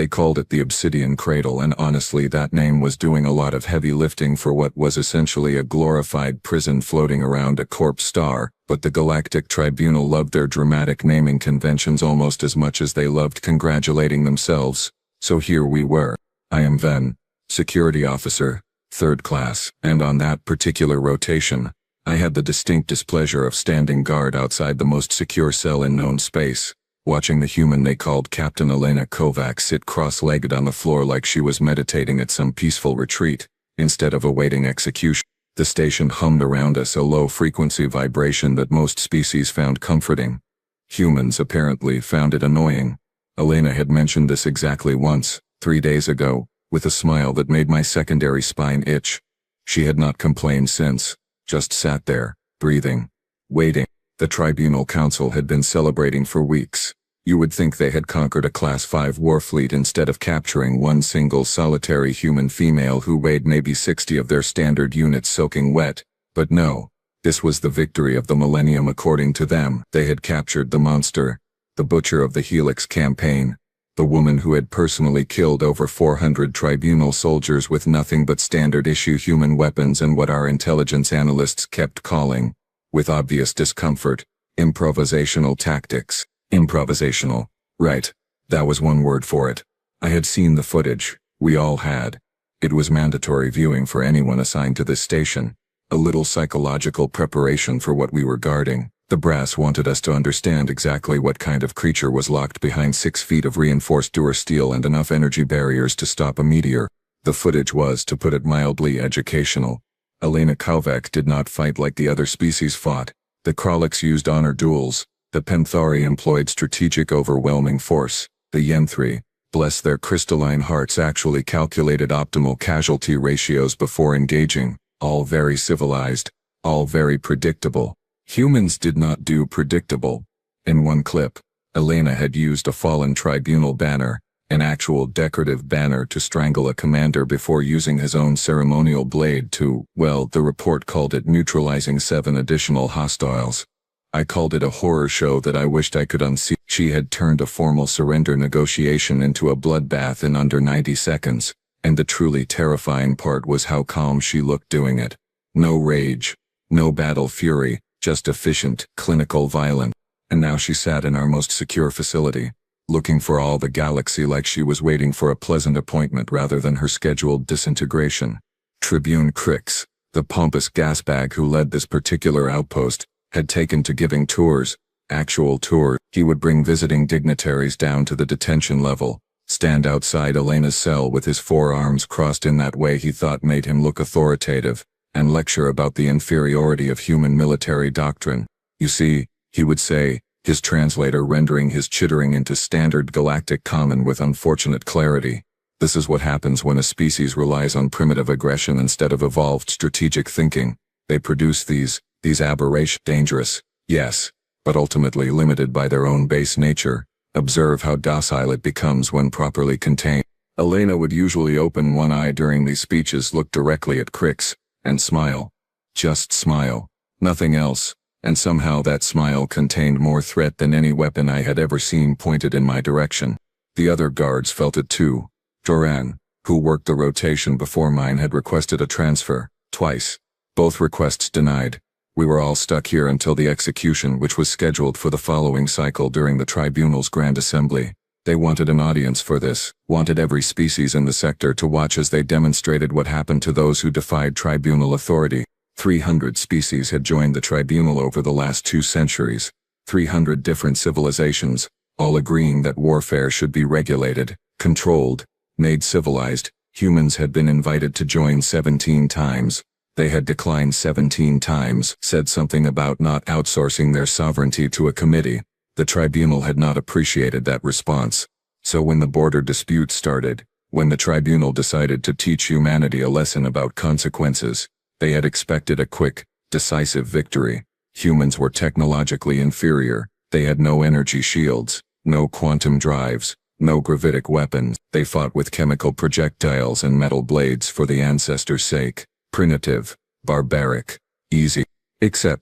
They called it the Obsidian Cradle, and honestly that name was doing a lot of heavy lifting for what was essentially a glorified prison floating around a corpse star, but the Galactic Tribunal loved their dramatic naming conventions almost as much as they loved congratulating themselves. So here we were. I am Ven, security officer, 3rd class, and on that particular rotation, I had the distinct displeasure of standing guard outside the most secure cell in known space, watching the human they called Captain Elena Kovac sit cross-legged on the floor like she was meditating at some peaceful retreat, instead of awaiting execution. The station hummed around us, a low-frequency vibration that most species found comforting. Humans apparently found it annoying. Elena had mentioned this exactly once, 3 days ago, with a smile that made my secondary spine itch. She had not complained since. Just sat there, breathing, waiting. The Tribunal Council had been celebrating for weeks. You would think they had conquered a Class 5 warfleet instead of capturing one single solitary human female who weighed maybe 60 of their standard units soaking wet. But no, this was the victory of the millennium according to them. They had captured the monster, the butcher of the Helix campaign, the woman who had personally killed over 400 Tribunal soldiers with nothing but standard-issue human weapons and what our intelligence analysts kept calling, with obvious discomfort, improvisational tactics. Improvisational. Right. That was one word for it. I had seen the footage. We all had. It was mandatory viewing for anyone assigned to this station. A little psychological preparation for what we were guarding. The brass wanted us to understand exactly what kind of creature was locked behind 6 feet of reinforced Dur steel and enough energy barriers to stop a meteor. The footage was, to put it mildly, educational. Elena Kovac did not fight like the other species fought. The Kralliks used honor duels. The Penthari employed strategic overwhelming force. The Yenthri, bless their crystalline hearts, actually calculated optimal casualty ratios before engaging. All very civilized. All very predictable. Humans did not do predictable. In one clip, Elena had used a fallen tribunal banner, an actual decorative banner, to strangle a commander before using his own ceremonial blade to, well, the report called it neutralizing 7 additional hostiles. I called it a horror show that I wished I could unsee. She had turned a formal surrender negotiation into a bloodbath in under 90 seconds, and the truly terrifying part was how calm she looked doing it. No rage, no battle fury, just efficient, clinical violence. And now she sat in our most secure facility, looking for all the galaxy like she was waiting for a pleasant appointment rather than her scheduled disintegration. Tribune Crix, the pompous gasbag who led this particular outpost, had taken to giving tours, actual tours. He would bring visiting dignitaries down to the detention level, stand outside Elena's cell with his forearms crossed in that way he thought made him look authoritative, and lecture about the inferiority of human military doctrine. You see, he would say, his translator rendering his chittering into standard galactic common with unfortunate clarity. This is what happens when a species relies on primitive aggression instead of evolved strategic thinking. They produce these aberrations. Dangerous, yes, but ultimately limited by their own base nature. Observe how docile it becomes when properly contained. Elena would usually open one eye during these speeches, look directly at Crix, and smile. Just smile. Nothing else. And somehow that smile contained more threat than any weapon I had ever seen pointed in my direction. The other guards felt it too. Joran, who worked the rotation before mine, had requested a transfer, twice. Both requests denied. We were all stuck here until the execution, which was scheduled for the following cycle during the Tribunal's Grand Assembly. They wanted an audience for this, wanted every species in the sector to watch as they demonstrated what happened to those who defied tribunal authority. 300 species had joined the tribunal over the last 2 centuries. 300 different civilizations, all agreeing that warfare should be regulated, controlled, made civilized. Humans had been invited to join 17 times. They had declined 17 times, said something about not outsourcing their sovereignty to a committee. The tribunal had not appreciated that response. So when the border dispute started, when the tribunal decided to teach humanity a lesson about consequences, they had expected a quick, decisive victory. Humans were technologically inferior. They had no energy shields, no quantum drives, no gravitic weapons. They fought with chemical projectiles and metal blades for the ancestors' sake. Primitive, barbaric, easy. Except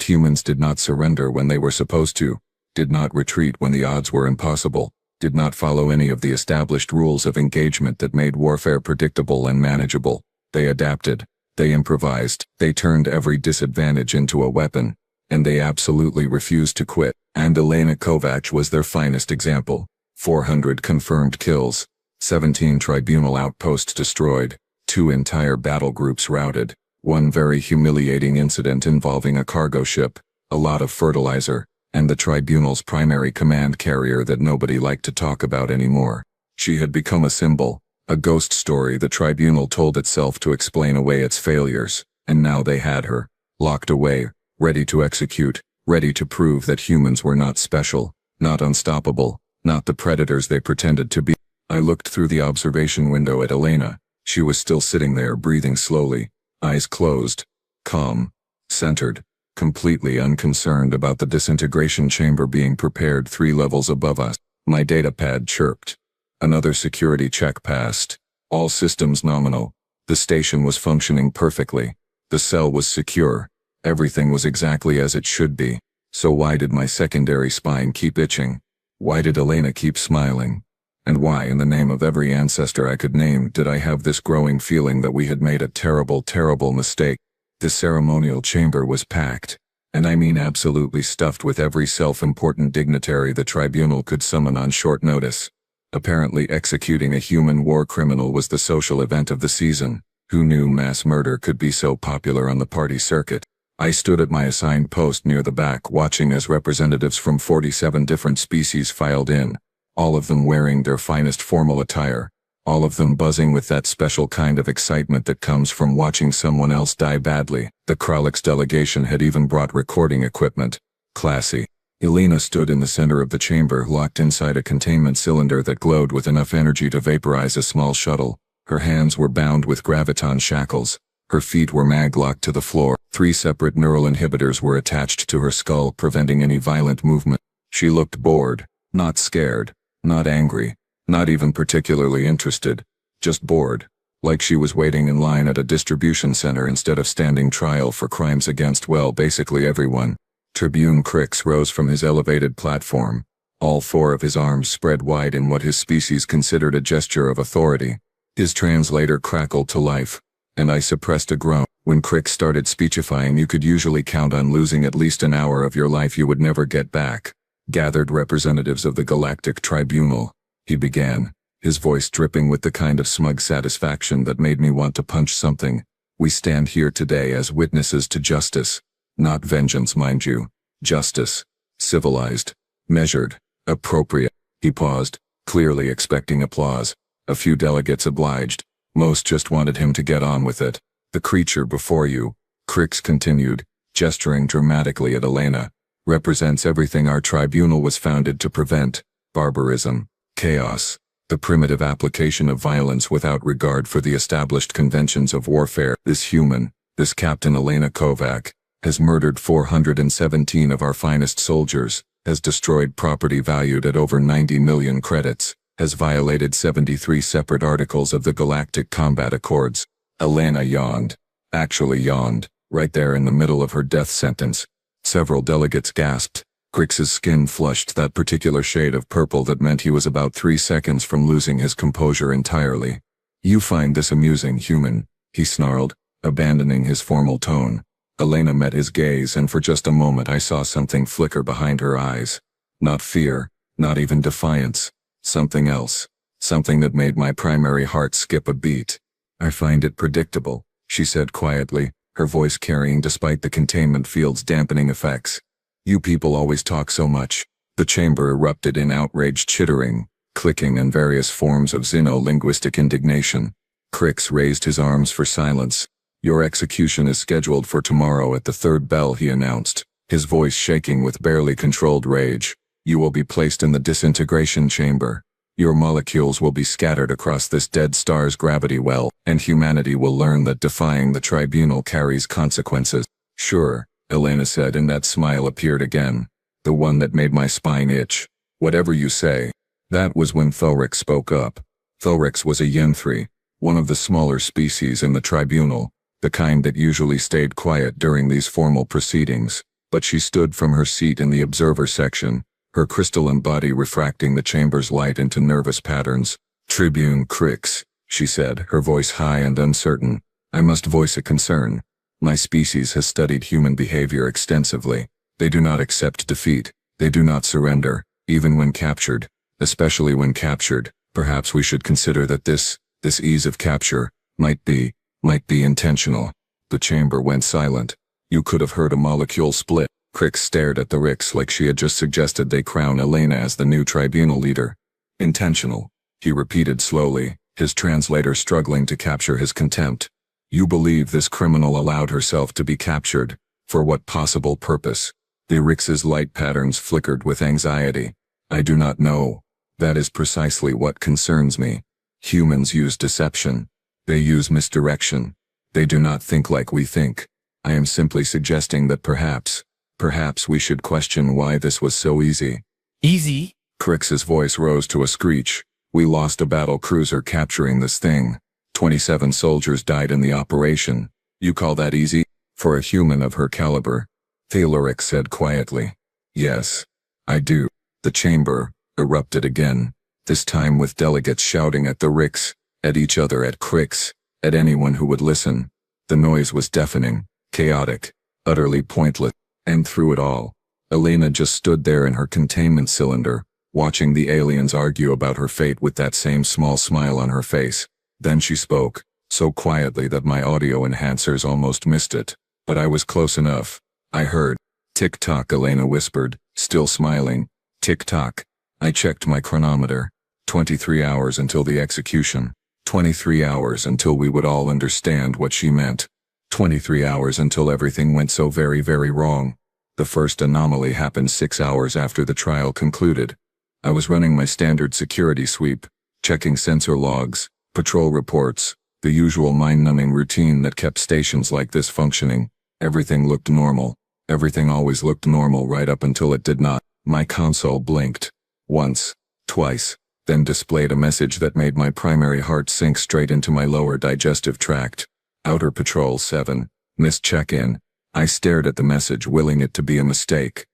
humans did not surrender when they were supposed to, did not retreat when the odds were impossible, did not follow any of the established rules of engagement that made warfare predictable and manageable. They adapted. They improvised. They turned every disadvantage into a weapon. And they absolutely refused to quit. And Elena Kovac was their finest example. 400 confirmed kills. 17 tribunal outposts destroyed. 2 entire battle groups routed. 1 very humiliating incident involving a cargo ship. A lot of fertilizer. And the tribunal's primary command carrier that nobody liked to talk about anymore. She had become a symbol, a ghost story the tribunal told itself to explain away its failures, and now they had her, locked away, ready to execute, ready to prove that humans were not special, not unstoppable, not the predators they pretended to be. I looked through the observation window at Elena. She was still sitting there, breathing slowly, eyes closed, calm, centered, completely unconcerned about the disintegration chamber being prepared 3 levels above us. My datapad chirped. Another security check passed. All systems nominal. The station was functioning perfectly. The cell was secure. Everything was exactly as it should be. So why did my secondary spine keep itching? Why did Elena keep smiling? And why, in the name of every ancestor I could name, did I have this growing feeling that we had made a terrible, terrible mistake? The ceremonial chamber was packed, and I mean absolutely stuffed with every self-important dignitary the tribunal could summon on short notice. Apparently executing a human war criminal was the social event of the season. Who knew mass murder could be so popular on the party circuit? I stood at my assigned post near the back, watching as representatives from 47 different species filed in, all of them wearing their finest formal attire. All of them buzzing with that special kind of excitement that comes from watching someone else die badly. The Kralix delegation had even brought recording equipment. Classy. Elena stood in the center of the chamber, locked inside a containment cylinder that glowed with enough energy to vaporize a small shuttle. Her hands were bound with graviton shackles. Her feet were mag-locked to the floor. 3 separate neural inhibitors were attached to her skull, preventing any violent movement. She looked bored, not scared, not angry. Not even particularly interested, just bored, like she was waiting in line at a distribution center instead of standing trial for crimes against, well, basically everyone. Tribune Crix rose from his elevated platform, all 4 of his arms spread wide in what his species considered a gesture of authority. His translator crackled to life, and I suppressed a groan. When Crix started speechifying, you could usually count on losing at least an hour of your life you would never get back. Gathered representatives of the Galactic Tribunal, he began, his voice dripping with the kind of smug satisfaction that made me want to punch something. We stand here today as witnesses to justice. Not vengeance, mind you. Justice. Civilized. Measured. Appropriate. He paused, clearly expecting applause. A few delegates obliged. Most just wanted him to get on with it. The creature before you, Crix continued, gesturing dramatically at Elena, represents everything our tribunal was founded to prevent: barbarism, chaos, the primitive application of violence without regard for the established conventions of warfare. This human, this Captain Elena Kovac, has murdered 417 of our finest soldiers, has destroyed property valued at over 90 million credits, has violated 73 separate articles of the Galactic Combat Accords. Elena yawned. Actually yawned, right there in the middle of her death sentence. Several delegates gasped. Crix's skin flushed that particular shade of purple that meant he was about 3 seconds from losing his composure entirely. You find this amusing, human, he snarled, abandoning his formal tone. Elena met his gaze, and for just a moment I saw something flicker behind her eyes. Not fear, not even defiance. Something else. Something that made my primary heart skip a beat. I find it predictable, she said quietly, her voice carrying despite the containment field's dampening effects. You people always talk so much. The chamber erupted in outraged chittering, clicking, and various forms of xeno-linguistic indignation. Crix raised his arms for silence. Your execution is scheduled for tomorrow at the 3rd bell, he announced, his voice shaking with barely controlled rage. You will be placed in the disintegration chamber. Your molecules will be scattered across this dead star's gravity well, and humanity will learn that defying the tribunal carries consequences. Sure, Elena said, and that smile appeared again. The one that made my spine itch. Whatever you say. That was when Thorix spoke up. Thorix was a Yenthri, one of the smaller species in the tribunal, the kind that usually stayed quiet during these formal proceedings, but she stood from her seat in the observer section, her crystalline body refracting the chamber's light into nervous patterns. "Tribune Crix," she said, her voice high and uncertain. "I must voice a concern. My species has studied human behavior extensively. They do not accept defeat. They do not surrender, even when captured. Especially when captured, perhaps we should consider that this ease of capture might be intentional." The chamber went silent. You could have heard a molecule split. Crix stared at the Rix like she had just suggested they crown Elena as the new tribunal leader. "Intentional," he repeated slowly, his translator struggling to capture his contempt. "You believe this criminal allowed herself to be captured? For what possible purpose?" The Rix's light patterns flickered with anxiety. "I do not know. That is precisely what concerns me. Humans use deception. They use misdirection. They do not think like we think. I am simply suggesting that perhaps we should question why this was so easy." "Easy?" Crix's voice rose to a screech. "We lost a battle cruiser capturing this thing. 27 soldiers died in the operation. You call that easy? For a human of her caliber?" Thaloric said quietly. "Yes, I do." The chamber erupted again, this time with delegates shouting at the Rix, at each other, at Crix, at anyone who would listen. The noise was deafening, chaotic, utterly pointless, and through it all, Elena just stood there in her containment cylinder, watching the aliens argue about her fate with that same small smile on her face. Then she spoke, so quietly that my audio enhancers almost missed it, but I was close enough. I heard. "Tick-tock," Elena whispered, still smiling. "Tick-tock." I checked my chronometer. 23 hours until the execution. 23 hours until we would all understand what she meant. 23 hours until everything went so very, very wrong. The first anomaly happened 6 hours after the trial concluded. I was running my standard security sweep, checking sensor logs, patrol reports, the usual mind-numbing routine that kept stations like this functioning. Everything looked normal. Everything always looked normal right up until it did not. My console blinked. Once, twice, then displayed a message that made my primary heart sink straight into my lower digestive tract. "Outer Patrol 7, missed check-in." I stared at the message, willing it to be a mistake.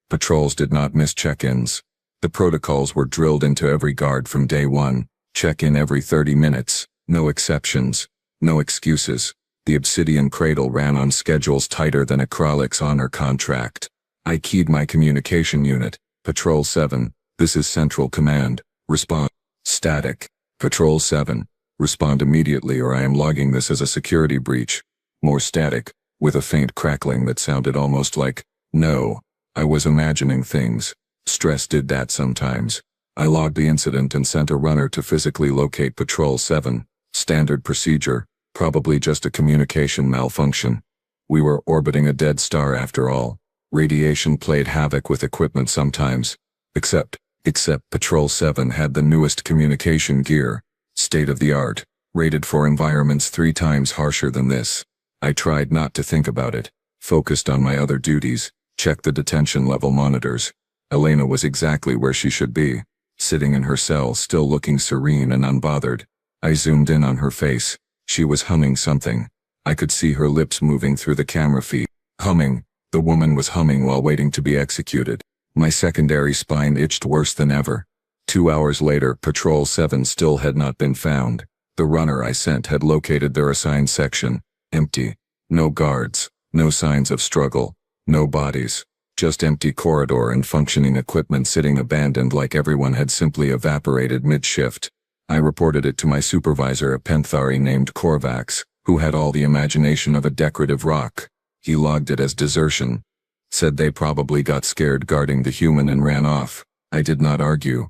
Patrols did not miss check-ins. The protocols were drilled into every guard from day one. Check-in every 30 minutes. No exceptions. No excuses. The Obsidian Cradle ran on schedules tighter than a Kralix honor contract. I keyed my communication unit. "Patrol 7, this is Central Command. Respond." Static. "Patrol 7, respond immediately or I am logging this as a security breach." More static, with a faint crackling that sounded almost like, "No, I was imagining things." Stress did that sometimes. I logged the incident and sent a runner to physically locate Patrol 7. Standard procedure, probably just a communication malfunction. We were orbiting a dead star after all. Radiation played havoc with equipment sometimes. Except Patrol 7 had the newest communication gear. State-of-the-art, rated for environments 3 times harsher than this. I tried not to think about it, focused on my other duties, checked the detention level monitors. Elena was exactly where she should be, sitting in her cell, still looking serene and unbothered. I zoomed in on her face. She was humming something. I could see her lips moving through the camera feed. Humming. The woman was humming while waiting to be executed. My secondary spine itched worse than ever. 2 hours later, Patrol 7 still had not been found. The runner I sent had located their assigned section. Empty. No guards. No signs of struggle. No bodies. Just empty corridor and functioning equipment sitting abandoned like everyone had simply evaporated mid-shift. I reported it to my supervisor, a Penthari named Korvax, who had all the imagination of a decorative rock. He logged it as desertion. Said they probably got scared guarding the human and ran off. I did not argue.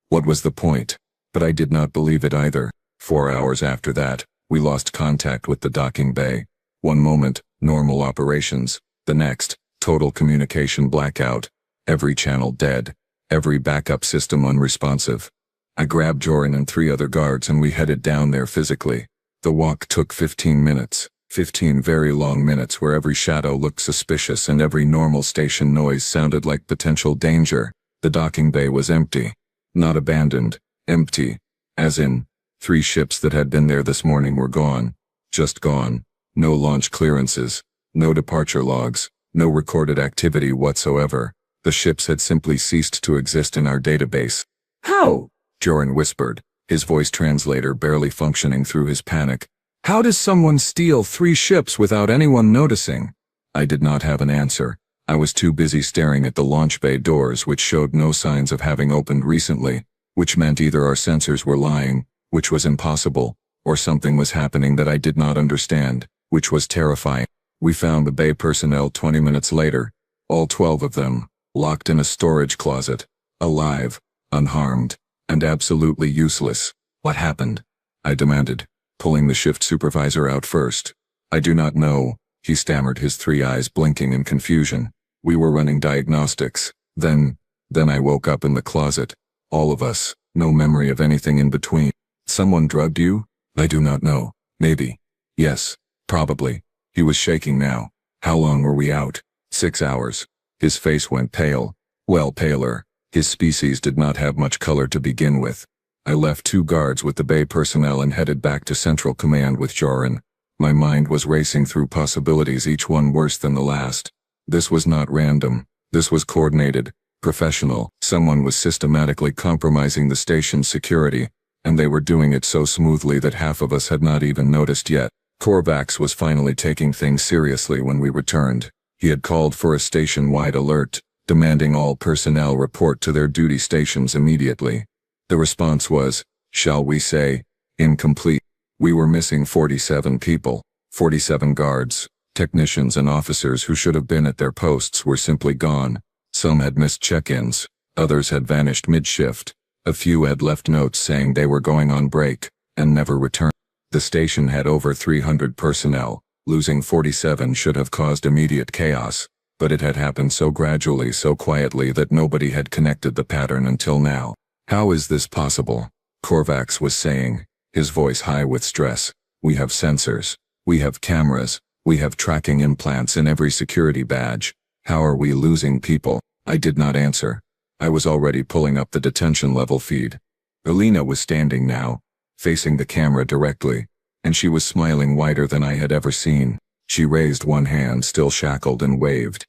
What was the point? But I did not believe it either. 4 hours after that, we lost contact with the docking bay. One moment, normal operations. The next, total communication blackout. Every channel dead. Every backup system unresponsive. I grabbed Joran and 3 other guards and we headed down there physically. The walk took 15 minutes. 15 very long minutes where every shadow looked suspicious and every normal station noise sounded like potential danger. The docking bay was empty. Not abandoned. Empty. As in, 3 ships that had been there this morning were gone. Just gone. No launch clearances. No departure logs. No recorded activity whatsoever. The ships had simply ceased to exist in our database. "How?" Joran whispered, his voice translator barely functioning through his panic. "How does someone steal 3 ships without anyone noticing?" I did not have an answer. I was too busy staring at the launch bay doors, which showed no signs of having opened recently, which meant either our sensors were lying, which was impossible, or something was happening that I did not understand, which was terrifying. We found the bay personnel 20 minutes later, all 12 of them, locked in a storage closet, alive, unharmed, and absolutely useless. "What happened?" I demanded, pulling the shift supervisor out first. "I do not know," he stammered, his 3 eyes blinking in confusion. "We were running diagnostics. Then I woke up in the closet. All of us, no memory of anything in between." "Someone drugged you?" "I do not know. Maybe. Yes, probably." He was shaking now. "How long were we out?" 6 hours. His face went pale. Well, paler. His species did not have much color to begin with. I left 2 guards with the bay personnel and headed back to Central Command with Joran. My mind was racing through possibilities, each one worse than the last. This was not random. This was coordinated, professional. Someone was systematically compromising the station's security, and they were doing it so smoothly that half of us had not even noticed yet. Korvax was finally taking things seriously when we returned. He had called for a station-wide alert, demanding all personnel report to their duty stations immediately. The response was, shall we say, incomplete. We were missing 47 people, 47 guards, technicians and officers who should have been at their posts were simply gone. Some had missed check-ins, others had vanished mid-shift. A few had left notes saying they were going on break, and never returned. The station had over 300 personnel. Losing 47 should have caused immediate chaos, but it had happened so gradually, so quietly that nobody had connected the pattern until now. "How is this possible?" Korvax was saying, his voice high with stress. "We have sensors. We have cameras. We have tracking implants in every security badge. How are we losing people?" I did not answer. I was already pulling up the detention level feed. Alina was standing now, facing the camera directly, and she was smiling wider than I had ever seen. She raised one hand, still shackled, and waved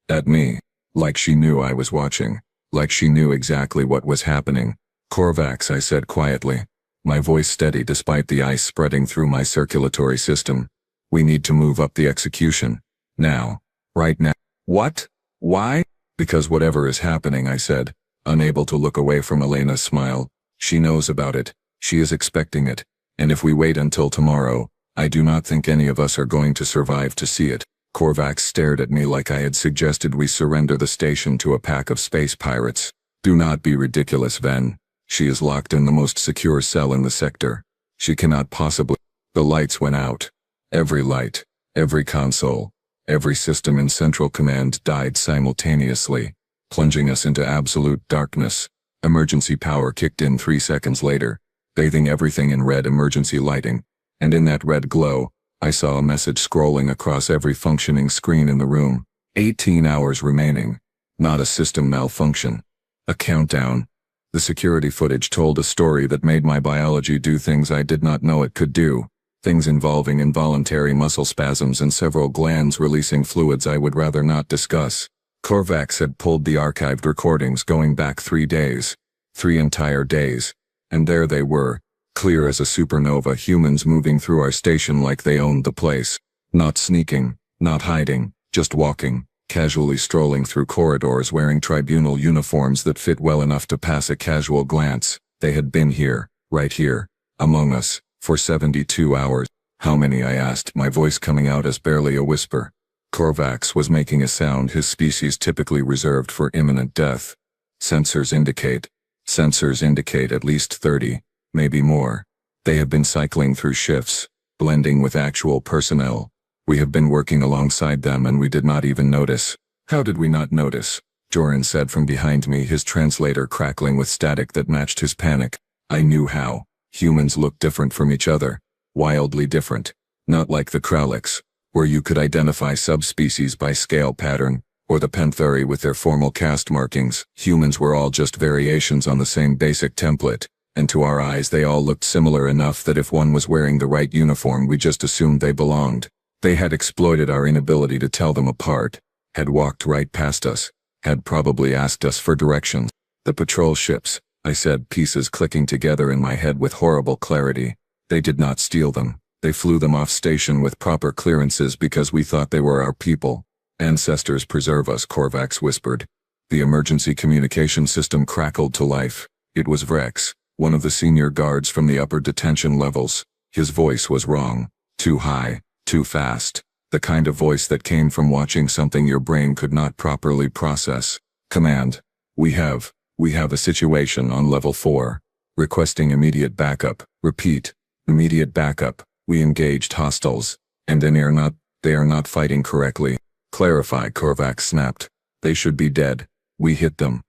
at me, like she knew I was watching, like she knew exactly what was happening. "Korvax," I said quietly, my voice steady despite the ice spreading through my circulatory system. "We need to move up the execution. Now. Right now." "What? Why?" "Because whatever is happening," I said, unable to look away from Elena's smile. "She knows about it. She is expecting it. And if we wait until tomorrow, I do not think any of us are going to survive to see it." Korvax stared at me like I had suggested we surrender the station to a pack of space pirates. "Do not be ridiculous, Ven. She is locked in the most secure cell in the sector. She cannot possibly—" The lights went out. Every light, every console, every system in Central Command died simultaneously, plunging us into absolute darkness. Emergency power kicked in 3 seconds later, bathing everything in red emergency lighting, and in that red glow, I saw a message scrolling across every functioning screen in the room. 18 hours remaining. Not a system malfunction. A countdown. The security footage told a story that made my biology do things I did not know it could do. Things involving involuntary muscle spasms and several glands releasing fluids I would rather not discuss. Korvax had pulled the archived recordings going back 3 days. 3 entire days. And there they were, clear as a supernova, humans moving through our station like they owned the place. Not sneaking, not hiding, just walking, casually strolling through corridors wearing tribunal uniforms that fit well enough to pass a casual glance. They had been here, right here, among us, for 72 hours. "How many?" I asked, my voice coming out as barely a whisper. Korvax was making a sound his species typically reserved for imminent death. Sensors indicate at least 30, maybe more. They have been cycling through shifts, blending with actual personnel. We have been working alongside them and we did not even notice. "How did we not notice?" Joran said from behind me, his translator crackling with static that matched his panic. I knew how. Humans look different from each other. Wildly different. Not like the Kralix, where you could identify subspecies by scale pattern, or the Pantheri with their formal caste markings. Humans were all just variations on the same basic template, and to our eyes they all looked similar enough that if one was wearing the right uniform we just assumed they belonged. They had exploited our inability to tell them apart, had walked right past us, Had probably asked us for directions. The patrol ships, I said, pieces clicking together in my head with horrible clarity. They did not steal them. They flew them off station with proper clearances because we thought they were our people. Ancestors preserve us, Korvax whispered. The emergency communication system crackled to life. It was Vrex, one of the senior guards from the upper detention levels. His voice was wrong. Too high, too fast. The kind of voice that came from watching something your brain could not properly process. Command. We have a situation on level 4. Requesting immediate backup. Repeat. Immediate backup. We engaged hostiles. And they are not fighting correctly. Clarify, Korvax snapped. They should be dead. We hit them.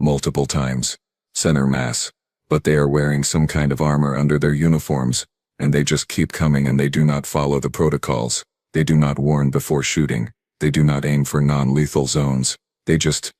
Multiple times. Center mass. But they are wearing some kind of armor under their uniforms. And they just keep coming and they do not follow the protocols. They do not warn before shooting. They do not aim for non-lethal zones. They just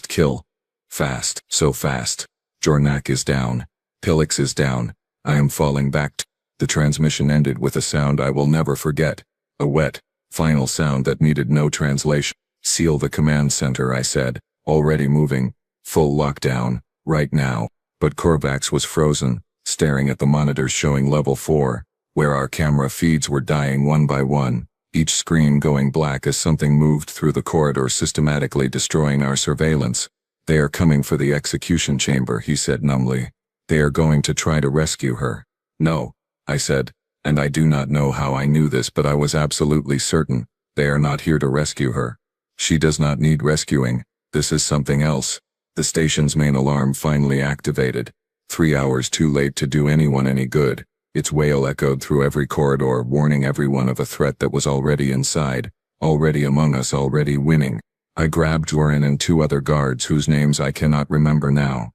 kill. Fast, so fast. Jornak is down. Pillix is down. I am falling back. The transmission ended with a sound I will never forget. A wet, final sound that needed no translation. Seal the command center, I said. Already moving. Full lockdown. Right now. But Korvax was frozen, staring at the monitors showing level 4, where our camera feeds were dying one by one, each screen going black as something moved through the corridor, systematically destroying our surveillance. They are coming for the execution chamber, he said numbly. They are going to try to rescue her. No, I said, and I do not know how I knew this, but I was absolutely certain. They are not here to rescue her. She does not need rescuing. This is something else. The station's main alarm finally activated. 3 hours too late to do anyone any good. Its wail echoed through every corridor, warning everyone of a threat that was already inside, already among us, already winning. I grabbed Joran and 2 other guards whose names I cannot remember now.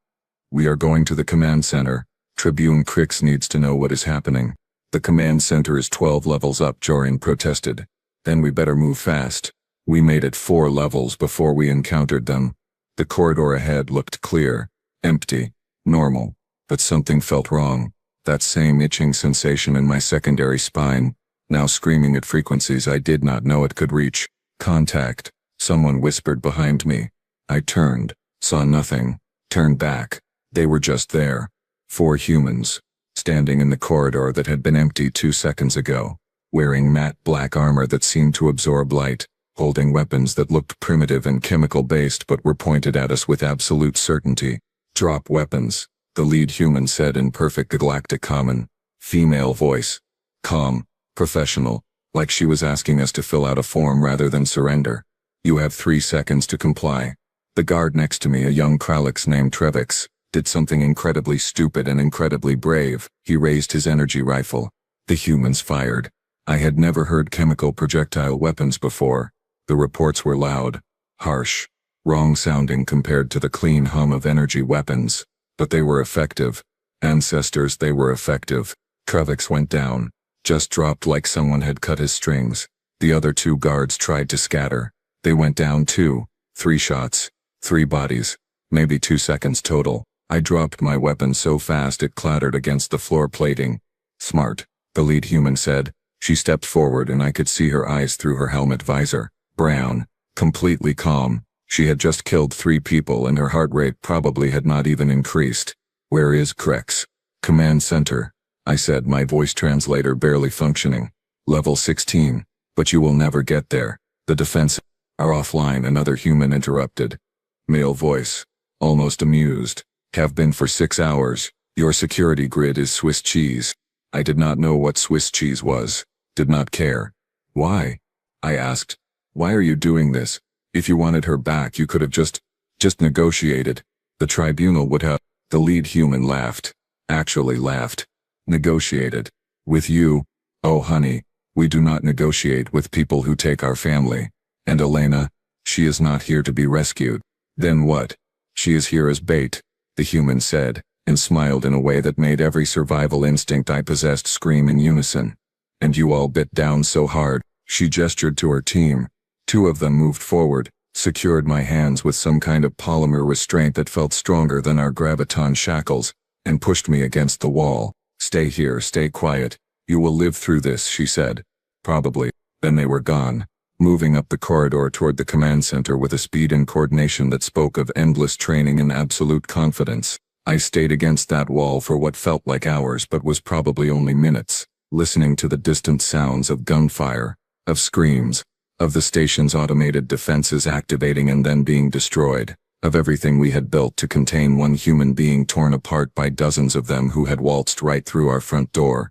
We are going to the command center. Tribune Crix needs to know what is happening. The command center is 12 levels up, Joran protested. Then we better move fast. We made it 4 levels before we encountered them. The corridor ahead looked clear, empty, normal, but something felt wrong. That same itching sensation in my secondary spine, now screaming at frequencies I did not know it could reach. Contact, someone whispered behind me. I turned, saw nothing, turned back. They were just there. 4 humans, standing in the corridor that had been empty 2 seconds ago, wearing matte black armor that seemed to absorb light, holding weapons that looked primitive and chemical-based but were pointed at us with absolute certainty. Drop weapons, the lead human said in perfect galactic common. Female voice. Calm, professional, like she was asking us to fill out a form rather than surrender. You have 3 seconds to comply. The guard next to me, a young Kralix named Trevix, did something incredibly stupid and incredibly brave. He raised his energy rifle. The humans fired. I had never heard chemical projectile weapons before. The reports were loud, harsh, wrong-sounding compared to the clean hum of energy weapons. But they were effective. Ancestors, they were effective. Trevix went down, just dropped like someone had cut his strings. The other 2 guards tried to scatter. They went down too. 3 shots, 3 bodies, maybe 2 seconds total. I dropped my weapon so fast it clattered against the floor plating. Smart, the lead human said. She stepped forward and I could see her eyes through her helmet visor. Brown, completely calm. She had just killed 3 people and her heart rate probably had not even increased. Where is Krex? Command center, I said, my voice translator barely functioning. Level 16, but you will never get there. The defense are offline, another human interrupted. Male voice, almost amused. Have been for 6 hours. Your security grid is Swiss cheese. I did not know what Swiss cheese was. Did not care. Why? I asked. Why are you doing this? If you wanted her back, you could have just negotiated. The tribunal would have. The lead human laughed. Actually laughed. Negotiated. With you? Oh honey, we do not negotiate with people who take our family. And Elena? She is not here to be rescued. Then what? She is here as bait, the human said, and smiled in a way that made every survival instinct I possessed scream in unison. And you all bit down so hard. She gestured to her team. 2 of them moved forward, secured my hands with some kind of polymer restraint that felt stronger than our graviton shackles, and pushed me against the wall. Stay here, stay quiet. You will live through this, she said. Probably. Then they were gone. moving up the corridor toward the command center with a speed and coordination that spoke of endless training and absolute confidence. I stayed against that wall for what felt like hours but was probably only minutes, listening to the distant sounds of gunfire, of screams, of the station's automated defenses activating and then being destroyed, of everything we had built to contain one human being torn apart by dozens of them who had waltzed right through our front door.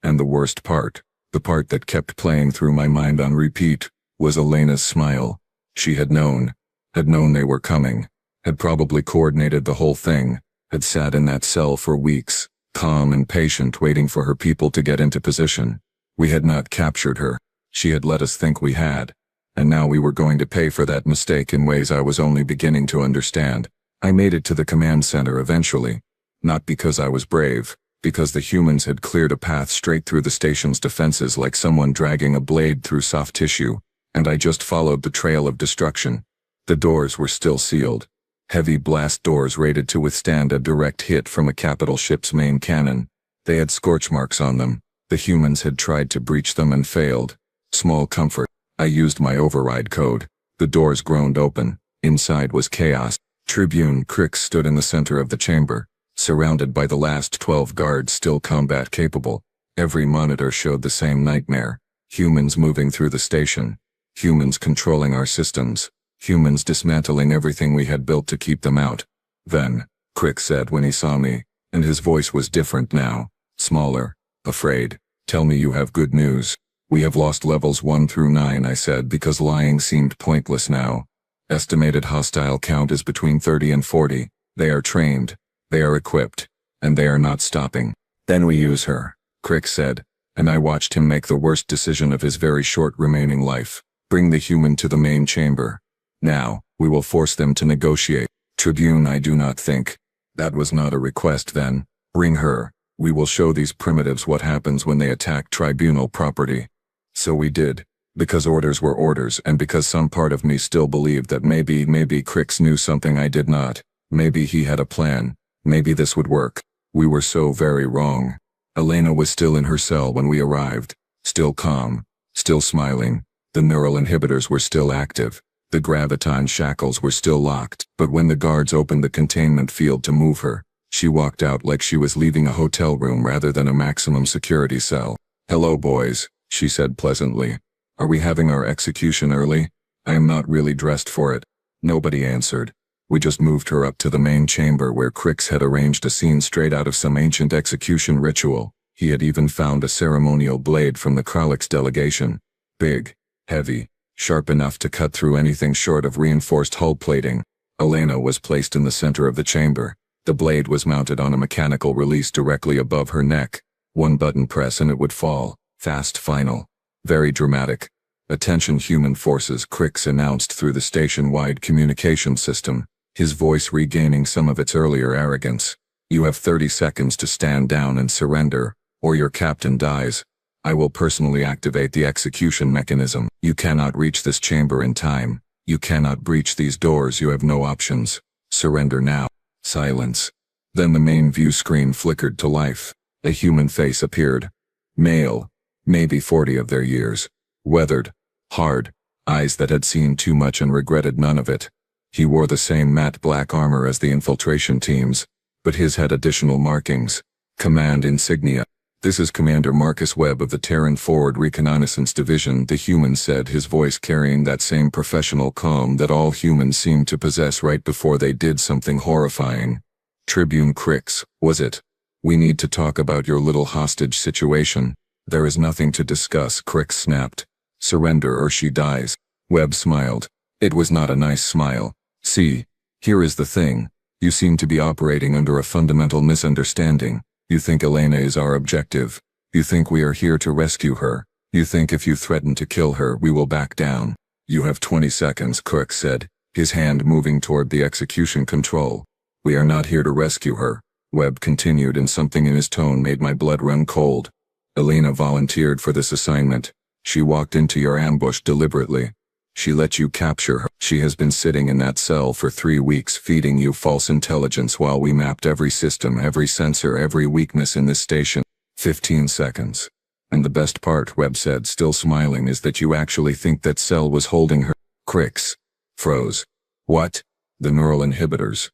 And the worst part, the part that kept playing through my mind on repeat, was Elena's smile. She had known they were coming, had probably coordinated the whole thing, had sat in that cell for weeks, calm and patient, waiting for her people to get into position. We had not captured her. She had let us think we had. And now we were going to pay for that mistake in ways I was only beginning to understand. I made it to the command center eventually. Not because I was brave, because the humans had cleared a path straight through the station's defenses like someone dragging a blade through soft tissue, and I just followed the trail of destruction. The doors were still sealed. Heavy blast doors rated to withstand a direct hit from a capital ship's main cannon. They had scorch marks on them. The humans had tried to breach them and failed. Small comfort. I used my override code. The doors groaned open. Inside was chaos. Tribune Crix stood in the center of the chamber, surrounded by the last 12 guards still combat capable. Every monitor showed the same nightmare. Humans moving through the station. Humans controlling our systems. Humans dismantling everything we had built to keep them out. Then, Crick said when he saw me, and his voice was different now, smaller, afraid. Tell me you have good news. We have lost levels 1 through 9, I said, because lying seemed pointless now. Estimated hostile count is between 30 and 40. They are trained, they are equipped, and they are not stopping. Then we use her, Crick said, and I watched him make the worst decision of his very short remaining life. Bring the human to the main chamber. Now, we will force them to negotiate. Tribune, I do not think. That was not a request then. Bring her. We will show these primitives what happens when they attack tribunal property. So we did. Because orders were orders, and because some part of me still believed that maybe Crix knew something I did not. Maybe he had a plan. Maybe this would work. We were so very wrong. Elena was still in her cell when we arrived. Still calm. Still smiling. The neural inhibitors were still active. The graviton shackles were still locked, but when the guards opened the containment field to move her, she walked out like she was leaving a hotel room rather than a maximum security cell. Hello, boys, she said pleasantly. Are we having our execution early? I am not really dressed for it. Nobody answered. We just moved her up to the main chamber where Crix had arranged a scene straight out of some ancient execution ritual. He had even found a ceremonial blade from the Kralix delegation. Big, heavy, sharp enough to cut through anything short of reinforced hull plating. Elena was placed in the center of the chamber. The blade was mounted on a mechanical release directly above her neck. One button press and it would fall. Fast final. Very dramatic. Attention human forces, Crix announced through the station-wide communication system, his voice regaining some of its earlier arrogance. You have 30 seconds to stand down and surrender, or your captain dies. I will personally activate the execution mechanism. You cannot reach this chamber in time. You cannot breach these doors. You have no options. Surrender now. Silence. Then the main view screen flickered to life. A human face appeared. Male. Maybe 40 of their years. Weathered. Hard. Eyes that had seen too much and regretted none of it. He wore the same matte black armor as the infiltration teams, but his had additional markings. Command insignia. This is Commander Marcus Webb of the Terran Forward Reconnaissance Division, the human said, his voice carrying that same professional calm that all humans seemed to possess right before they did something horrifying. Tribune Crix, was it? We need to talk about your little hostage situation. There is nothing to discuss, Crix snapped. Surrender or she dies. Webb smiled. It was not a nice smile. See, here is the thing. You seem to be operating under a fundamental misunderstanding. You think Elena is our objective. You think we are here to rescue her. You think if you threaten to kill her, we will back down. You have 20 seconds, Crix said, his hand moving toward the execution control. We are not here to rescue her, Webb continued, and something in his tone made my blood run cold. Elena volunteered for this assignment. She walked into your ambush deliberately. She let you capture her. She has been sitting in that cell for 3 weeks feeding you false intelligence while we mapped every system, every sensor, every weakness in this station. 15 seconds. And the best part, Webb said, still smiling, is that you actually think that cell was holding her. Cricks. Froze. What? The neural inhibitors.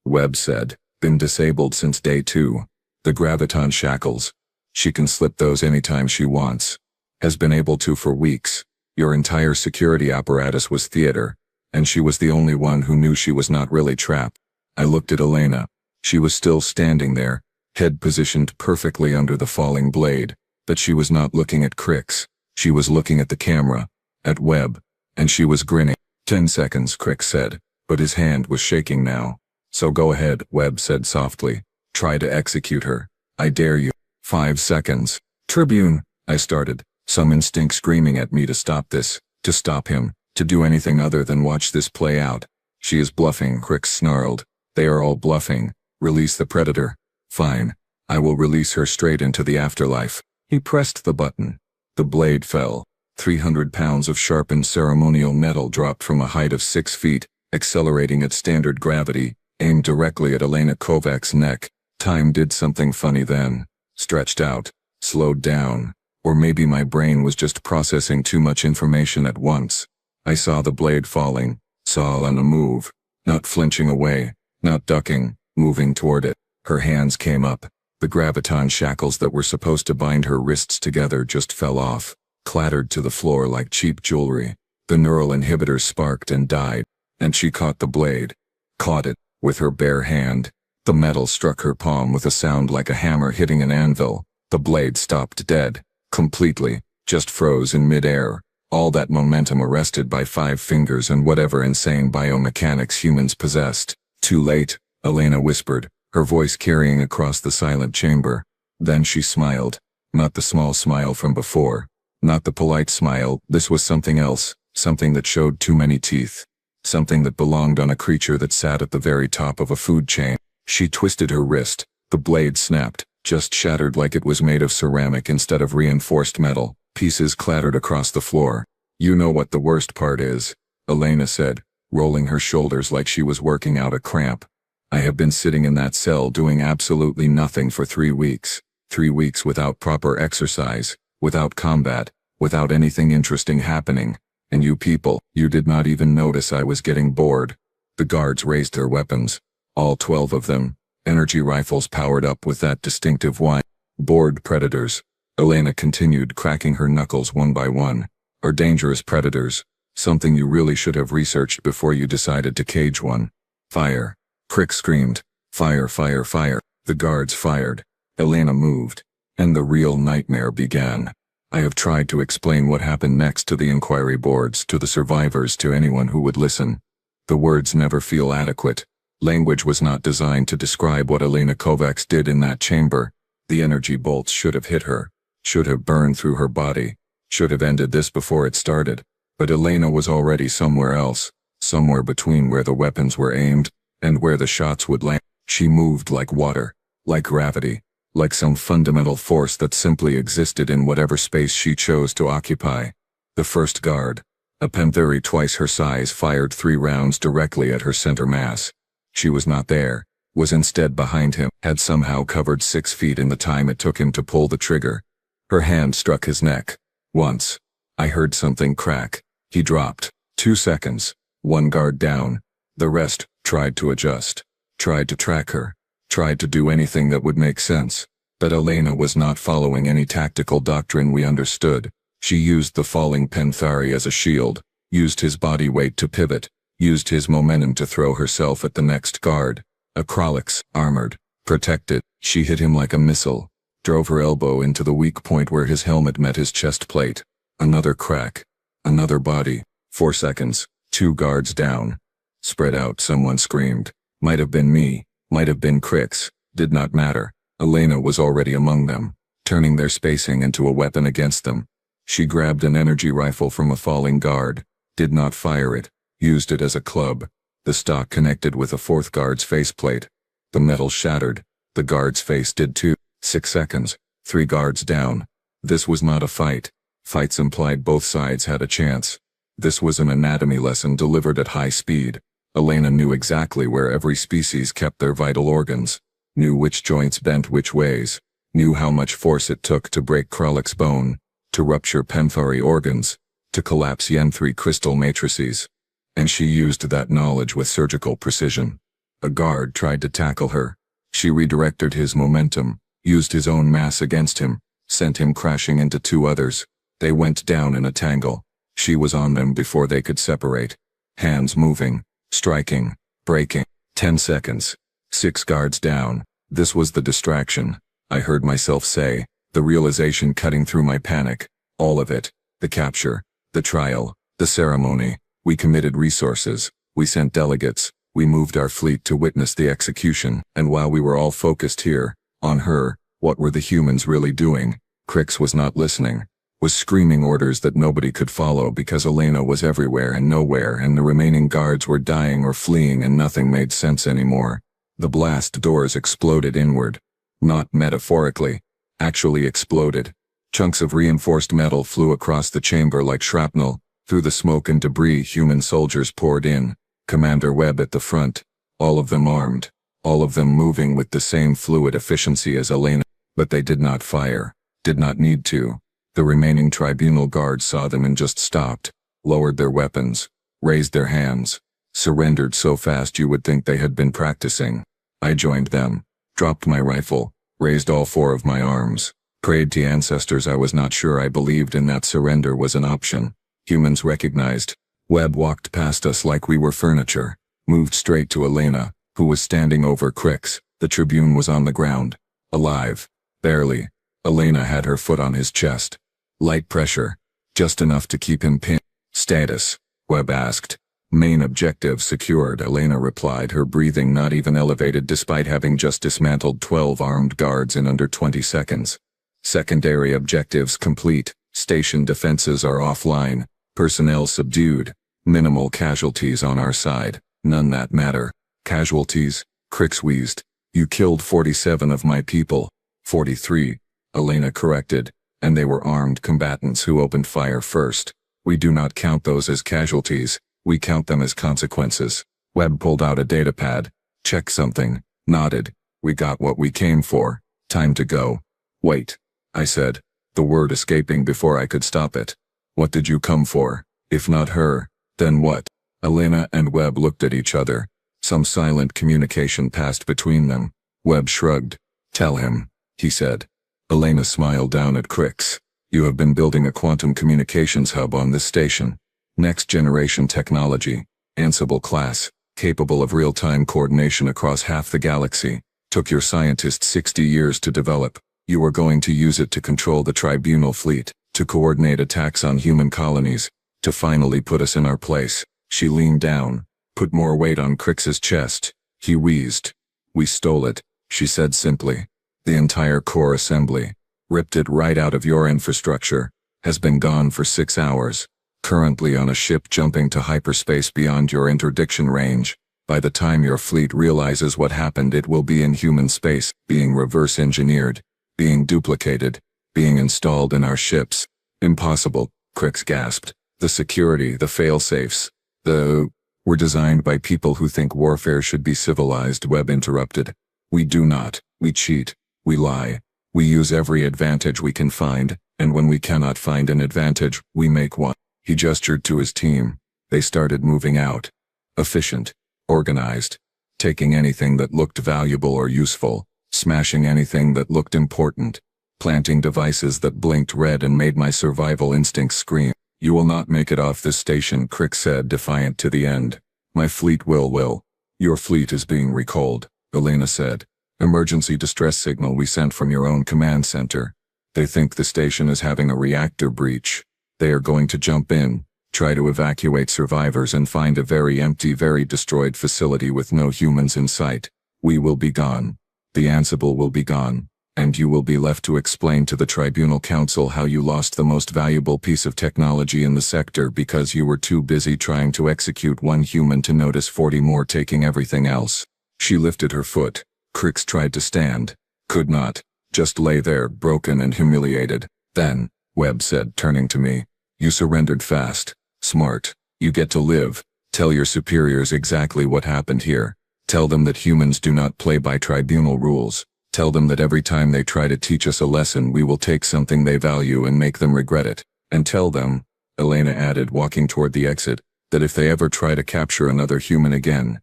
Webb said, been disabled since day 2. The graviton shackles. She can slip those anytime she wants. Has been able to for weeks. Your entire security apparatus was theater, and she was the only one who knew she was not really trapped. I looked at Elena. She was still standing there, head positioned perfectly under the falling blade, but she was not looking at Cricks. She was looking at the camera, at Webb, and she was grinning. 10 seconds, Cricks said, but his hand was shaking now. So go ahead, Webb said softly. Try to execute her. I dare you. 5 seconds. Tribune, I started, some instinct screaming at me to stop this, to stop him, to do anything other than watch this play out. She is bluffing, Cricks snarled. They are all bluffing. Release the predator. Fine. I will release her straight into the afterlife. He pressed the button. The blade fell. 300 pounds of sharpened ceremonial metal dropped from a height of 6 feet, accelerating at standard gravity, aimed directly at Elena Kovacs' neck. Time did something funny then. Stretched out. Slowed down. Or maybe my brain was just processing too much information at once. I saw the blade falling, saw Elena move, not flinching away, not ducking, moving toward it. Her hands came up. The graviton shackles that were supposed to bind her wrists together just fell off, clattered to the floor like cheap jewelry. The neural inhibitors sparked and died, and she caught the blade. Caught it, with her bare hand. The metal struck her palm with a sound like a hammer hitting an anvil. The blade stopped dead. Completely, just froze in midair, all that momentum arrested by 5 fingers and whatever insane biomechanics humans possessed. Too late, Elena whispered, her voice carrying across the silent chamber. Then she smiled. Not the small smile from before. Not the polite smile, this was something else, something that showed too many teeth. Something that belonged on a creature that sat at the very top of a food chain. She twisted her wrist. The blade snapped. Just shattered like it was made of ceramic instead of reinforced metal. Pieces clattered across the floor. You know what the worst part is, Elena said, rolling her shoulders like she was working out a cramp. I have been sitting in that cell doing absolutely nothing for 3 weeks. 3 weeks without proper exercise, without combat, without anything interesting happening. And you people, you did not even notice I was getting bored. The guards raised their weapons. All 12 of them. Energy rifles powered up with that distinctive whine. Bored predators. Elena continued, cracking her knuckles one by one. Are dangerous predators. Something you really should have researched before you decided to cage one. Fire. Crick screamed. Fire, fire, fire. The guards fired. Elena moved. And the real nightmare began. I have tried to explain what happened next to the inquiry boards, to the survivors, to anyone who would listen. The words never feel adequate. Language was not designed to describe what Elena Kovacs did in that chamber. The energy bolts should have hit her, should have burned through her body, should have ended this before it started. But Elena was already somewhere else, somewhere between where the weapons were aimed and where the shots would land. She moved like water, like gravity, like some fundamental force that simply existed in whatever space she chose to occupy. The first guard, a pantheri twice her size, fired 3 rounds directly at her center mass. She was not there, was instead behind him, had somehow covered 6 feet in the time it took him to pull the trigger. Her hand struck his neck. Once. I heard something crack. He dropped. 2 seconds. 1 guard down. The rest tried to adjust. Tried to track her. Tried to do anything that would make sense. But Elena was not following any tactical doctrine we understood. She used the falling pantheri as a shield, used his body weight to pivot, used his momentum to throw herself at the next guard. Acrolix, armored, protected. She hit him like a missile. Drove her elbow into the weak point where his helmet met his chest plate. Another crack. Another body. 4 seconds. 2 guards down. Spread out, someone screamed. Might have been me. Might have been Cricks. Did not matter. Elena was already among them, turning their spacing into a weapon against them. She grabbed an energy rifle from a falling guard. Did not fire it. Used it as a club. The stock connected with a 4th guard's faceplate. The metal shattered. The guard's face did too. 6 seconds. 3 guards down. This was not a fight. Fights implied both sides had a chance. This was an anatomy lesson delivered at high speed. Elena knew exactly where every species kept their vital organs. Knew which joints bent which ways. knew how much force it took to break Krolek's bone, to rupture Penfari organs, to collapse Yen-3 crystal matrices. And she used that knowledge with surgical precision. A guard tried to tackle her. She redirected his momentum, used his own mass against him, sent him crashing into two others. They went down in a tangle. She was on them before they could separate. Hands moving, striking, breaking. 10 seconds. 6 guards down. This was the distraction, I heard myself say, the realization cutting through my panic. All of it. The capture, the trial, the ceremony. We committed resources. We sent delegates. We moved our fleet to witness the execution. And while we were all focused here, on her, what were the humans really doing? Crix was not listening. Was screaming orders that nobody could follow because Elena was everywhere and nowhere, and the remaining guards were dying or fleeing, and nothing made sense anymore. The blast doors exploded inward. Not metaphorically. Actually exploded. Chunks of reinforced metal flew across the chamber like shrapnel. Through the smoke and debris, human soldiers poured in. Commander Webb at the front. All of them armed. All of them moving with the same fluid efficiency as Elena. But they did not fire. Did not need to. The remaining tribunal guards saw them and just stopped, lowered their weapons, raised their hands, surrendered so fast you would think they had been practicing. I joined them, dropped my rifle, raised all 4 of my arms, prayed to ancestors. I was not sure I believed in that surrender was an option. Humans recognized. Webb walked past us like we were furniture, moved straight to Elena, who was standing over Crix. The Tribune was on the ground, alive, barely. Elena had her foot on his chest. Light pressure, just enough to keep him pinned. Status, Webb asked. Main objective secured, Elena replied, her breathing not even elevated despite having just dismantled 12 armed guards in under 20 seconds. Secondary objectives complete, station defenses are offline, personnel subdued, minimal casualties on our side, none that matter. Casualties? Crix wheezed. You killed 47 of my people. 43, Elena corrected. And they were armed combatants who opened fire first. We do not count those as casualties, we count them as consequences. Webb pulled out a datapad, checked something, nodded. We got what we came for. Time to go. Wait, I said, the word escaping before I could stop it. What did you come for? If not her, then what? Elena and Webb looked at each other. Some silent communication passed between them. Webb shrugged. Tell him, he said. Elena smiled down at Crix. You have been building a quantum communications hub on this station. Next generation technology. Ansible class. Capable of real-time coordination across half the galaxy. Took your scientists 60 years to develop. You are going to use it to control the tribunal fleet. To coordinate attacks on human colonies. To finally put us in our place. She leaned down. Put more weight on Crix's chest. He wheezed. We stole it, she said simply. The entire core assembly, ripped it right out of your infrastructure, has been gone for 6 hours, currently on a ship jumping to hyperspace beyond your interdiction range. By the time your fleet realizes what happened, it will be in human space, being reverse engineered, being duplicated, being installed in our ships. Impossible, Crix gasped. The security, the fail-safes, were designed by people who think warfare should be civilized, Webb interrupted. We do not, we cheat. We lie. We use every advantage we can find, and when we cannot find an advantage, we make one. He gestured to his team. They started moving out. Efficient. Organized. Taking anything that looked valuable or useful. Smashing anything that looked important. Planting devices that blinked red and made my survival instincts scream. You will not make it off this station, Crix said, defiant to the end. My fleet will. Your fleet is being recalled, Elena said. Emergency distress signal we sent from your own command center. They think the station is having a reactor breach. They are going to jump in, try to evacuate survivors and find a very empty, very destroyed facility with no humans in sight. We will be gone. The Ansible will be gone. And you will be left to explain to the Tribunal Council how you lost the most valuable piece of technology in the sector because you were too busy trying to execute one human to notice 40 more taking everything else. She lifted her foot. Crix tried to stand. Could not. Just lay there, broken and humiliated. Then, Webb said, turning to me, you surrendered fast. Smart. You get to live. Tell your superiors exactly what happened here. Tell them that humans do not play by tribunal rules. Tell them that every time they try to teach us a lesson we will take something they value and make them regret it. And tell them, Elena added, walking toward the exit, that if they ever try to capture another human again,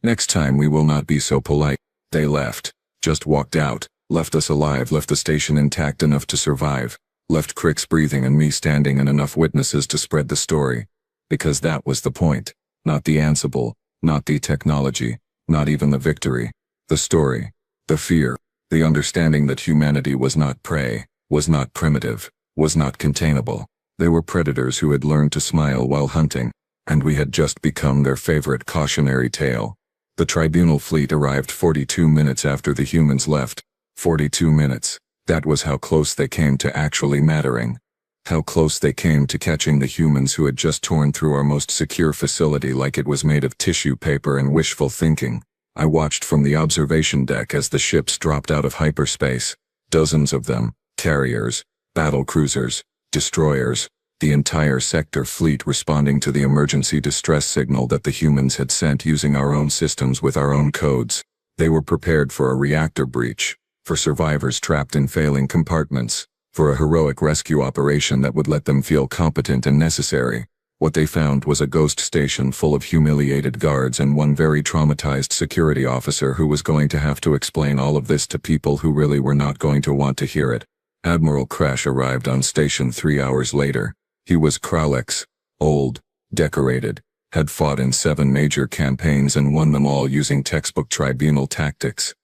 next time we will not be so polite. They left. Just walked out. Left us alive, left the station intact enough to survive. Left Crix breathing and me standing and enough witnesses to spread the story. Because that was the point. Not the Ansible, not the technology, not even the victory. The story. The fear. The understanding that humanity was not prey, was not primitive, was not containable. They were predators who had learned to smile while hunting, and we had just become their favorite cautionary tale. The tribunal fleet arrived 42 minutes after the humans left. 42 minutes. That was how close they came to actually mattering. How close they came to catching the humans who had just torn through our most secure facility like it was made of tissue paper and wishful thinking. I watched from the observation deck as the ships dropped out of hyperspace. Dozens of them, carriers, battle cruisers, destroyers, the entire sector fleet responding to the emergency distress signal that the humans had sent using our own systems with our own codes. They were prepared for a reactor breach, for survivors trapped in failing compartments, for a heroic rescue operation that would let them feel competent and necessary. What they found was a ghost station full of humiliated guards and one very traumatized security officer who was going to have to explain all of this to people who really were not going to want to hear it. Admiral Crash arrived on station 3 hours later. He was Kralex, old, decorated, had fought in 7 major campaigns and won them all using textbook tribunal tactics.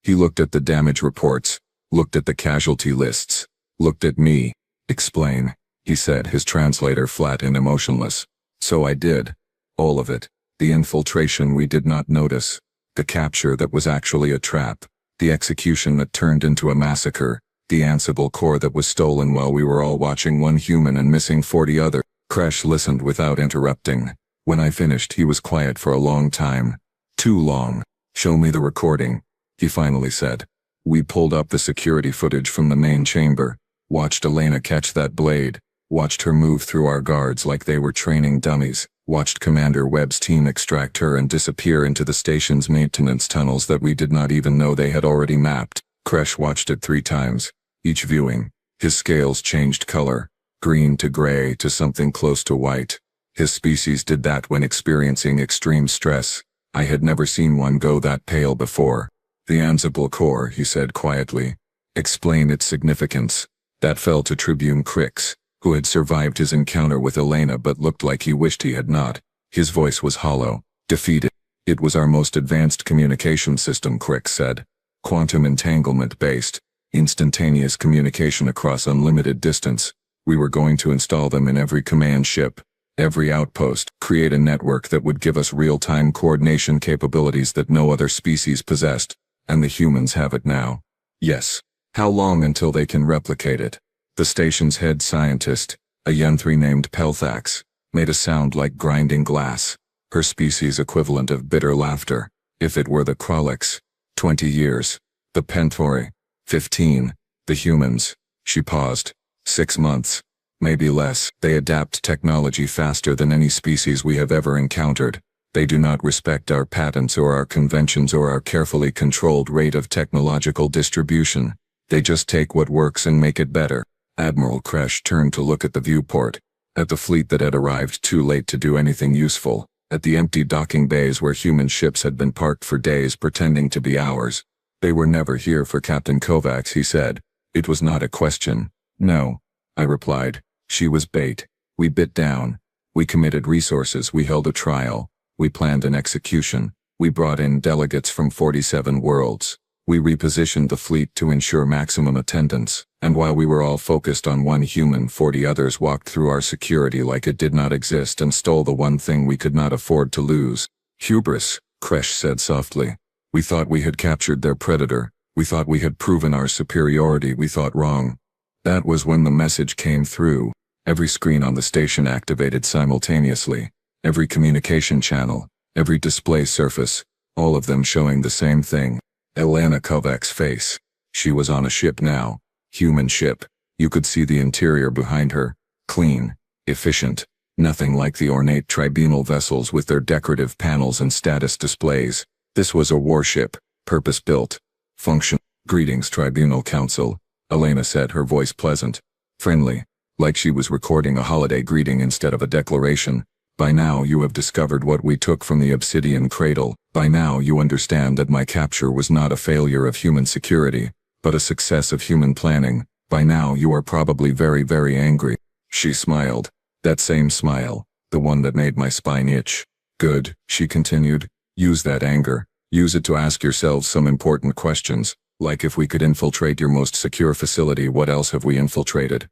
He looked at the damage reports, looked at the casualty lists, looked at me. Explain, he said, his translator flat and emotionless. So I did. All of it. The infiltration we did not notice. The capture that was actually a trap. The execution that turned into a massacre. The Ansible core that was stolen while we were all watching one human and missing 40 other. Crash listened without interrupting. When I finished he was quiet for a long time. Too long. Show me the recording, he finally said. We pulled up the security footage from the main chamber. Watched Elena catch that blade. Watched her move through our guards like they were training dummies. Watched Commander Webb's team extract her and disappear into the station's maintenance tunnels that we did not even know they had already mapped. Crash watched it 3 times. Each viewing, his scales changed color. Green to gray to something close to white. His species did that when experiencing extreme stress. I had never seen one go that pale before. The Ansible core, he said quietly. Explain its significance. That fell to Tribune Crix, who had survived his encounter with Elena but looked like he wished he had not. His voice was hollow, defeated. It was our most advanced communication system, Crix said. Quantum entanglement-based, instantaneous communication across unlimited distance. We were going to install them in every command ship, every outpost, create a network that would give us real-time coordination capabilities that no other species possessed, and the humans have it now. Yes. How long until they can replicate it? The station's head scientist, a Yenthri named Pelthax, made a sound like grinding glass. Her species equivalent of bitter laughter. If it were the Kralex, 20 years. The Pentori, 15. The humans. She paused. 6 months. Maybe less. They adapt technology faster than any species we have ever encountered. They do not respect our patents or our conventions or our carefully controlled rate of technological distribution. They just take what works and make it better. Admiral Crash turned to look at the viewport, at the fleet that had arrived too late to do anything useful, at the empty docking bays where human ships had been parked for days pretending to be ours. They were never here for Captain Kovacs, he said. It was not a question. No, I replied. She was bait. We bit down. We committed resources. We held a trial. We planned an execution. We brought in delegates from 47 worlds. We repositioned the fleet to ensure maximum attendance, and while we were all focused on one human, 40 others walked through our security like it did not exist and stole the one thing we could not afford to lose. Hubris, Kresh said softly. We thought we had captured their predator. We thought we had proven our superiority. We thought wrong. That was when the message came through. Every screen on the station activated simultaneously. Every communication channel, every display surface, all of them showing the same thing. Elena Kovac's face. She was on a ship now. Human ship. You could see the interior behind her. Clean. Efficient. Nothing like the ornate tribunal vessels with their decorative panels and status displays. This was a warship. Purpose-built. Function. Greetings, Tribunal Council, Elena said, her voice pleasant, friendly, like she was recording a holiday greeting instead of a declaration. By now you have discovered what we took from the obsidian cradle. By now you understand that my capture was not a failure of human security, but a success of human planning. By now you are probably very, very angry. She smiled. That same smile, the one that made my spine itch. Good, she continued. Use that anger. Use it to ask yourselves some important questions, like if we could infiltrate your most secure facility, what else have we infiltrated?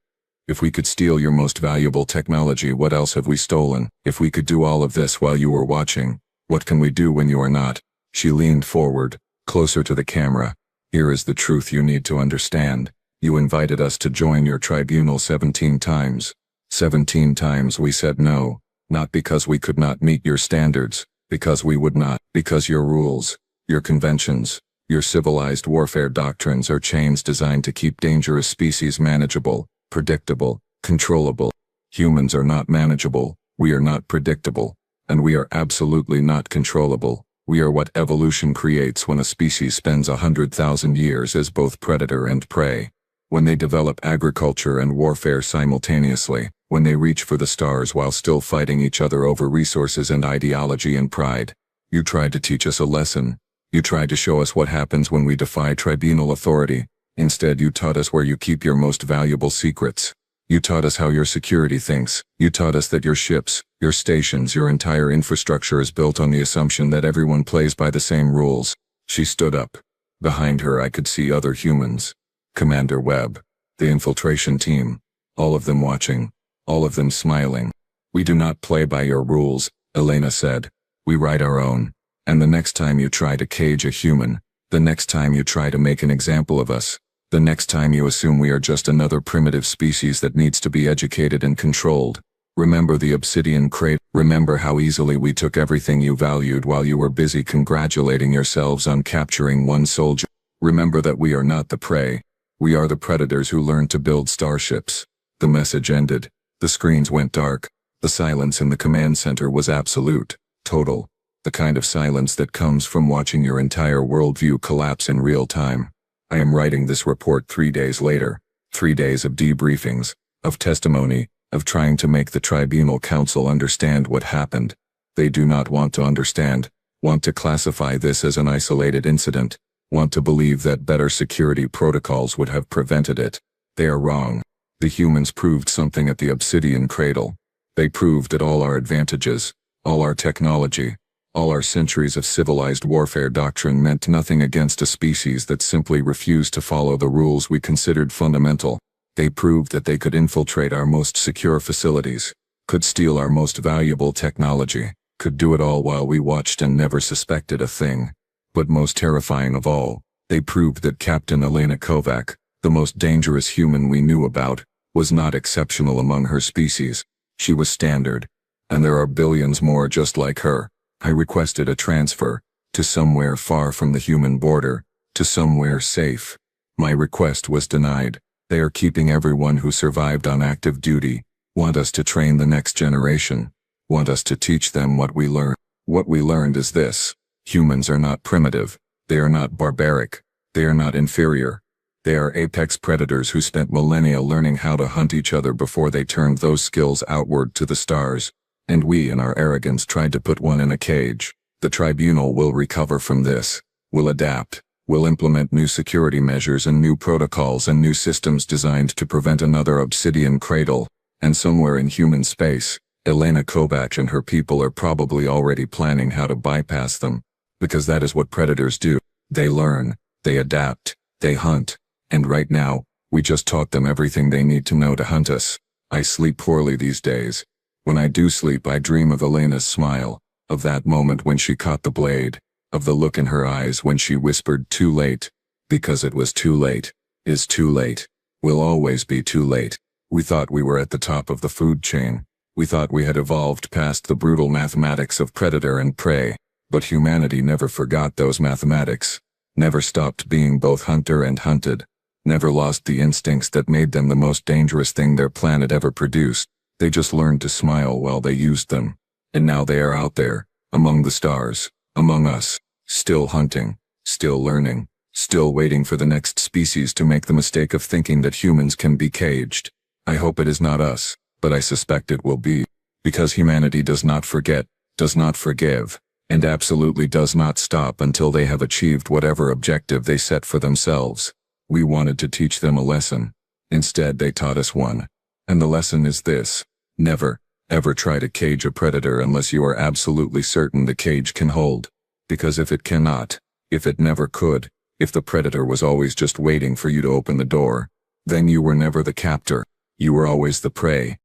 If we could steal your most valuable technology, what else have we stolen? If we could do all of this while you were watching, what can we do when you are not? She leaned forward, closer to the camera. Here is the truth you need to understand. You invited us to join your tribunal 17 times. 17 times we said no, not because we could not meet your standards, because we would not, because your rules, your conventions, your civilized warfare doctrines are chains designed to keep dangerous species manageable, predictable, controllable. Humans are not manageable, we are not predictable, and we are absolutely not controllable. We are what evolution creates when a species spends 100,000 years as both predator and prey. When they develop agriculture and warfare simultaneously, when they reach for the stars while still fighting each other over resources and ideology and pride. You tried to teach us a lesson. You tried to show us what happens when we defy tribunal authority. Instead, you taught us where you keep your most valuable secrets. You taught us how your security thinks. You taught us that your ships, your stations, your entire infrastructure is built on the assumption that everyone plays by the same rules. She stood up. Behind her I could see other humans. Commander Webb, the infiltration team, all of them watching, all of them smiling. We do not play by your rules, Elena said. We write our own. And the next time you try to cage a human, the next time you try to make an example of us, the next time you assume we are just another primitive species that needs to be educated and controlled, remember the obsidian crate. Remember how easily we took everything you valued while you were busy congratulating yourselves on capturing one soldier. Remember that we are not the prey. We are the predators who learned to build starships. The message ended. The screens went dark. The silence in the command center was absolute, total. The kind of silence that comes from watching your entire worldview collapse in real time. I am writing this report 3 days later. 3 days of debriefings, of testimony, of trying to make the Tribunal Council understand what happened. They do not want to understand, want to classify this as an isolated incident, want to believe that better security protocols would have prevented it. They are wrong. The humans proved something at the obsidian cradle. They proved that all our advantages, all our technology, all our centuries of civilized warfare doctrine meant nothing against a species that simply refused to follow the rules we considered fundamental. They proved that they could infiltrate our most secure facilities, could steal our most valuable technology, could do it all while we watched and never suspected a thing. But most terrifying of all, they proved that Captain Elena Kovac, the most dangerous human we knew about, was not exceptional among her species. She was standard. And there are billions more just like her. I requested a transfer, to somewhere far from the human border, to somewhere safe. My request was denied. They are keeping everyone who survived on active duty, want us to train the next generation, want us to teach them what we learned. What we learned is this: humans are not primitive, they are not barbaric, they are not inferior. They are apex predators who spent millennia learning how to hunt each other before they turned those skills outward to the stars. And we in our arrogance tried to put one in a cage. The tribunal will recover from this, will adapt, will implement new security measures and new protocols and new systems designed to prevent another obsidian cradle. And somewhere in human space, Elena Kovac and her people are probably already planning how to bypass them. Because that is what predators do. They learn, they adapt, they hunt. And right now, we just taught them everything they need to know to hunt us. I sleep poorly these days. When I do sleep, I dream of Elena's smile, of that moment when she caught the blade, of the look in her eyes when she whispered, "Too late." Because it was too late, is too late, will always be too late. We thought we were at the top of the food chain. We thought we had evolved past the brutal mathematics of predator and prey. But humanity never forgot those mathematics, never stopped being both hunter and hunted, never lost the instincts that made them the most dangerous thing their planet ever produced. They just learned to smile while they used them. And now they are out there, among the stars, among us, still hunting, still learning, still waiting for the next species to make the mistake of thinking that humans can be caged. I hope it is not us, but I suspect it will be. Because humanity does not forget, does not forgive, and absolutely does not stop until they have achieved whatever objective they set for themselves. We wanted to teach them a lesson. Instead, they taught us one. And the lesson is this: never, ever try to cage a predator unless you are absolutely certain the cage can hold. Because if it cannot, if it never could, if the predator was always just waiting for you to open the door, then you were never the captor. You were always the prey.